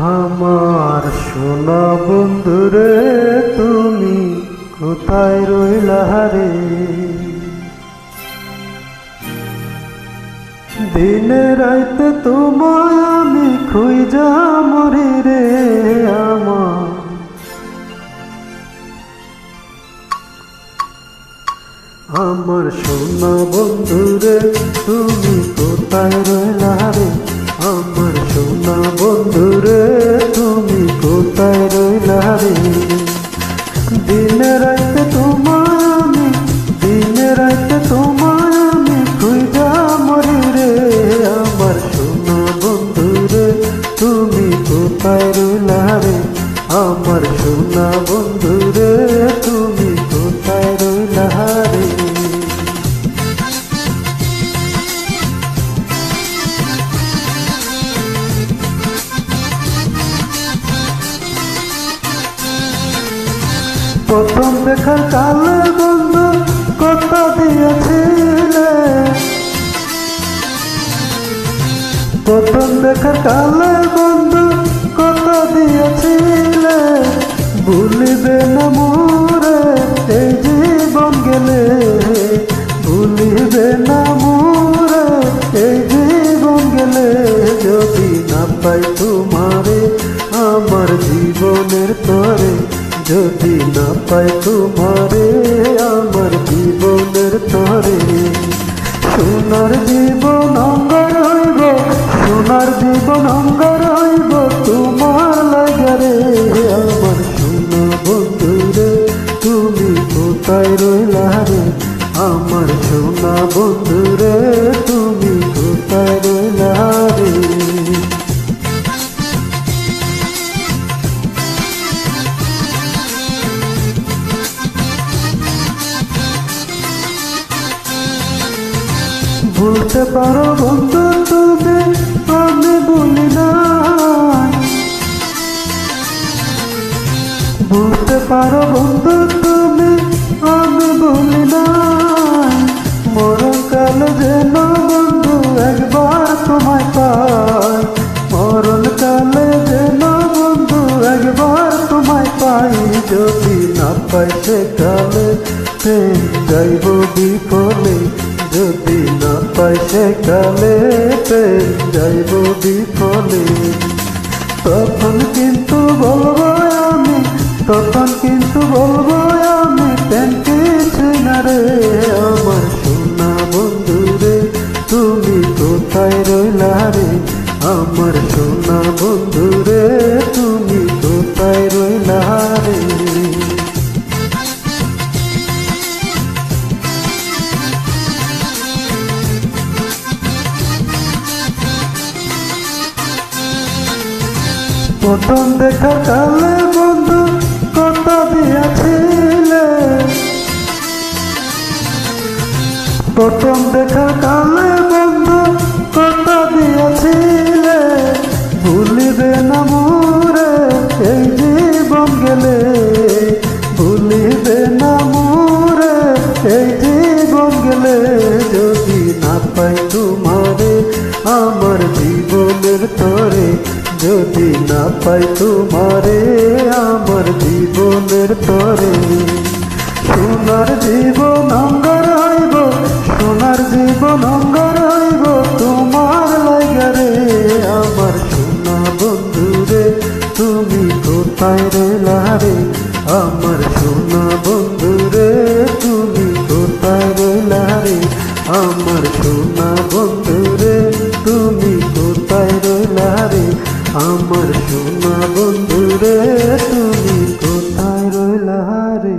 আমার সোনা বন্ধুরে তুমি কোথায় রইলা রে? দিনে রাইতে তোমায় আমি খুঁজা মরি রে। আমার সোনা বন্ধুরে তুমি কোথায় রইলা রে? আমার সোনা বন্ধুরে তুমি কোথায় রইলা রে? দিনে রাইতে তোমায় আমি খুঁজা মরি রে। আমার সোনা বন্ধুরে তুমি কোথায় রইলা রে? আমার সোনা বন্ধুরে তুমি কোথায় রইলা রে? প্রথম দেখার কালে বন্ধু কথা দিয়েছিলে, প্রথম দেখার কালে বন্ধু কথা দিয়েছিলে, ভুলিবে না মোরে এই জীবন গেলে, ভুলিবে না মোরে এই জীবন গেলে। যদি না পাই তোমারে আমার জীবনের তরে, যদি না পাই তোমারে আমার জীবনের তরে। সোনার জীবন অঙ্গার হইব, সোনার জীবন অঙ্গার হইব তোমার লাগারে। আমার সোনা বন্ধুরে তুমি কোথায় রইলা রে? আমার সোনা বন্ধুরে তুমি কোথায় রইলা রে? ভুলতে পারো বন্ধু তুমি, আমি ভুলি না। ভুলতে পারো বন্ধু তুমি, আমি ভুলি না। মরণকালে যেন বন্ধু একবার তোমায় পাই, মরণকালে যেন বন্ধু একবার তোমায় পাই। যদি না পাই সেকালে প্রেম যাইব বিফলে, যদি না পাই সেকালে প্রেম যাইব বিফলে। তখন কিন্তু বলবো আমি, তখন কিন্তু বলবো আমি প্রেম কিছুই না রে। আমার সোনা বন্ধুরে তুমি কোথায় রইলা রে? আমার সোনা বন্ধুরে তুমি কোথায় রইলা রে? প্রথম দেখা কালে বন্ধু কথা দিয়েছিলে, প্রথম দেখা কালে বন্ধু কথা দিয়েছিলে, ভুলিবে না মোরে এই জীবন গেলে, ভুলিবে না মোরে এই জীবন গেলে। যদি না পাই তোমারে আমার জীবনের তরে, যদি না পাই তোমারে আমার জীবনের তরে। সোনার জীবন অঙ্গার হইব, সোনার জীবন অঙ্গার হইব তোমার লাগারে। আমার সোনা বন্ধুরে তুমি কোথায় রইলা রে? আমার সোনা বন্ধুরে তুমি কোথায় রইলা রে? আমার সোনা বন্ধুরে তুমি কোথায় রইলা রে? আমার সোনা বন্ধুরে তুমি কোথায় রইলা রে?